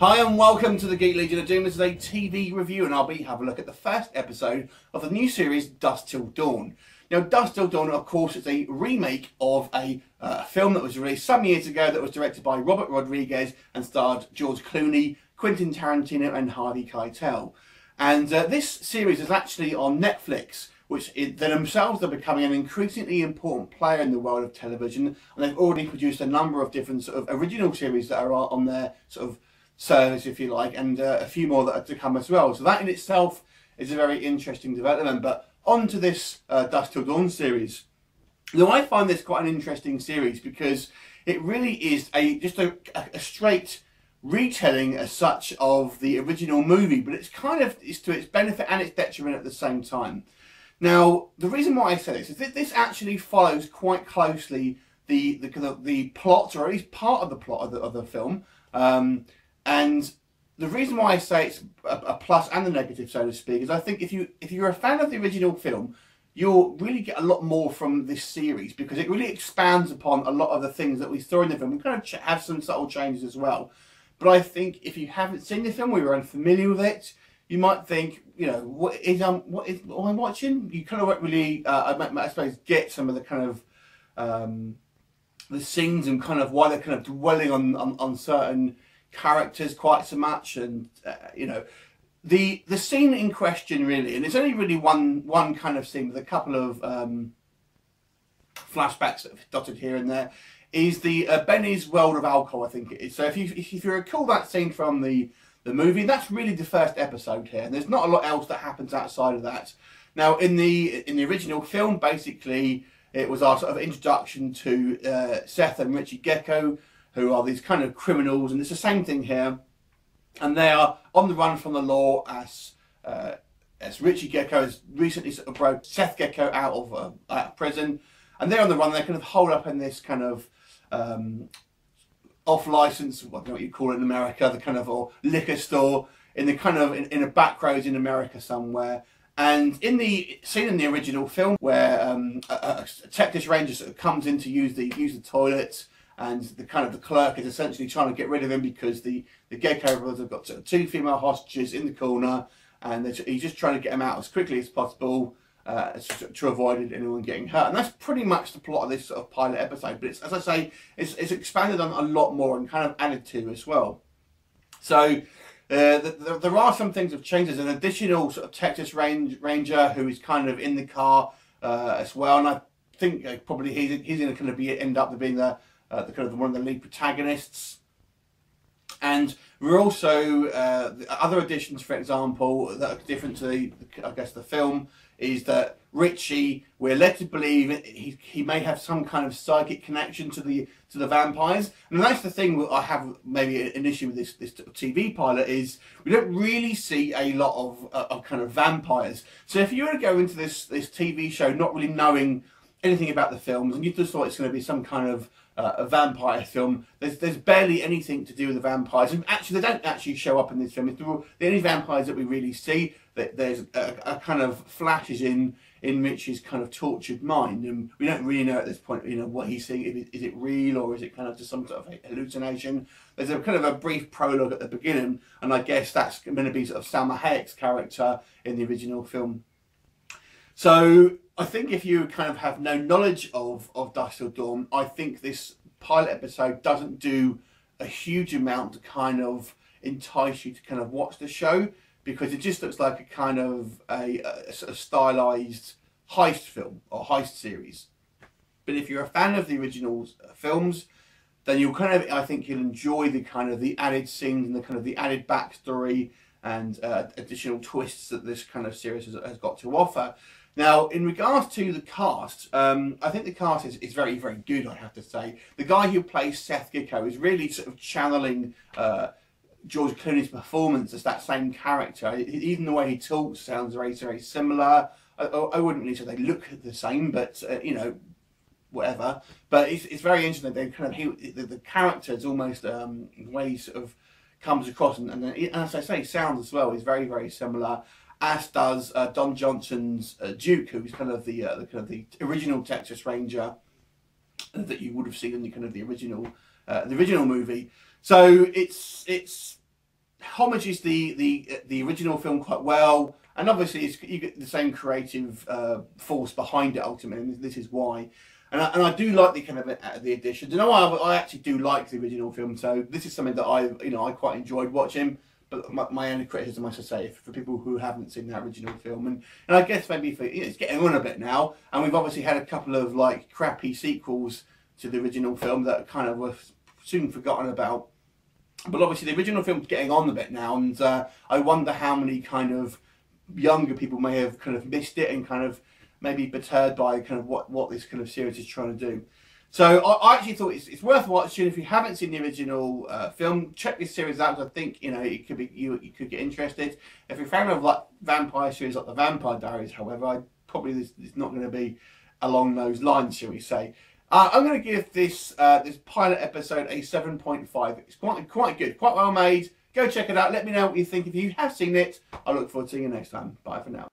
Hi and welcome to the Geek Legion of Doom. This is a TV review and I'll be having a look at the first episode of the new series Dusk Till Dawn. Now Dusk Till Dawn, of course, is a remake of a film that was released some years ago that was directed by Robert Rodriguez and starred George Clooney, Quentin Tarantino and Harvey Keitel. And this series is actually on Netflix, which they themselves are becoming an increasingly important player in the world of television, and they've already produced a number of different sort of original series that are on their sort of service, if you like, and a few more that are to come as well. So that in itself is a very interesting development. But on to this Dusk Till Dawn series. Now I find this quite an interesting series because it really is just a straight retelling as such of the original movie, but it's to its benefit and its detriment at the same time. Now the reason why I say this is that this actually follows quite closely the plot, or at least part of the plot of the film. And the reason why I say it's a plus and a negative, so to speak, is I think if you're a fan of the original film, you'll really get a lot more from this series because it really expands upon a lot of the things that we saw in the film. We kind of have some subtle changes as well. But I think if you haven't seen the film or you're unfamiliar with it, you might think, you know, what am I watching? You kind of won't really, I suppose, get some of the kind of the scenes and kind of why they're kind of dwelling on certain characters quite so much. And you know, the scene in question really, and it's only really one kind of scene with a couple of flashbacks that have dotted here and there, is the Benny's World of Alcohol, I think it is. So if you recall that scene from the movie, that's really the first episode here, and there's not a lot else that happens outside of that. Now in the original film, basically it was our sort of introduction to Seth and Richie Gecko, who are these kind of criminals, and it's the same thing here. And they are on the run from the law as Richie Gecko has recently sort of broke Seth Gecko out of prison, and they're on the run. They're kind of holed up in this kind of off-license, I don't know what you call it in America, the kind of or liquor store in the kind of in a back roads in America somewhere. And in the scene in the original film where a Texas Ranger sort of comes in to use the toilets, and the clerk is essentially trying to get rid of him because the Gecko brothers have got sort of two female hostages in the corner, and he's just trying to get them out as quickly as possible to avoid anyone getting hurt. And that's pretty much the plot of this sort of pilot episode. But it's, as I say, it's expanded on a lot more and kind of added to as well. So there are some things that have changed. There's an additional sort of Texas Ranger who is kind of in the car as well, and I think probably he's going to kind of end up being the one of the lead protagonists. And we're also the other additions, for example, that are different to I guess the film, is that Richie, we're led to believe he may have some kind of psychic connection to the vampires. And that's the thing that I have maybe an issue with this TV pilot, is we don't really see a lot of kind of vampires. So if you were to go into this TV show not really knowing anything about the films, and you just thought it's going to be some kind of a vampire film, there's barely anything to do with the vampires, and actually they don't actually show up in this film. The only vampires that we really see, that there's a kind of flashes in Mitch's kind of tortured mind, and we don't really know at this point, you know, what he's seeing. Is it real, or is it kind of just some sort of hallucination? There's a kind of a brief prologue at the beginning, and I guess that's going to be sort of Salma Hayek's character in the original film. So I think if you kind of have no knowledge of Dusk Till Dawn, I think this pilot episode doesn't do a huge amount to kind of entice you to kind of watch the show, because it just looks like a kind of a sort of stylized heist film or heist series. But if you're a fan of the original films, then you'll I think you'll enjoy the kind of the added scenes and the kind of the added backstory and additional twists that this kind of series has got to offer. Now, in regards to the cast, I think the cast is very, very good, I have to say. The guy who plays Seth Gecko is really sort of channeling George Clooney's performance as that same character. Even the way he talks sounds very, very similar. I wouldn't really say they look the same, but, you know, whatever. But it's very interesting. They kind of the character is almost the way he sort of comes across, and as I say, sounds as well is very, very similar. As does Don Johnson's Duke, who's kind of the original Texas Ranger that you would have seen in the kind of the original movie. So it's homages the original film quite well, and obviously you get the same creative force behind it ultimately, and this is why. And I do like the kind of the additions. You know, I actually do like the original film, so this is something that I quite enjoyed watching. But my only criticism, I should say, for people who haven't seen that original film, and I guess maybe for it's getting on a bit now, and we've obviously had a couple of like crappy sequels to the original film that kind of were soon forgotten about. But obviously the original film's getting on a bit now, and I wonder how many kind of younger people may have kind of missed it and kind of maybe perturbed by kind of what this kind of series is trying to do. So I actually thought it's worth watching. If you haven't seen the original film, check this series out. I think it could be you could get interested. If you're a fan of like vampire series like the Vampire Diaries, however, it's not going to be along those lines, shall we say. I'm going to give this this pilot episode a 7.5. It's quite good, quite well made. Go check it out. Let me know what you think. If you have seen it, I look forward to seeing you next time. Bye for now.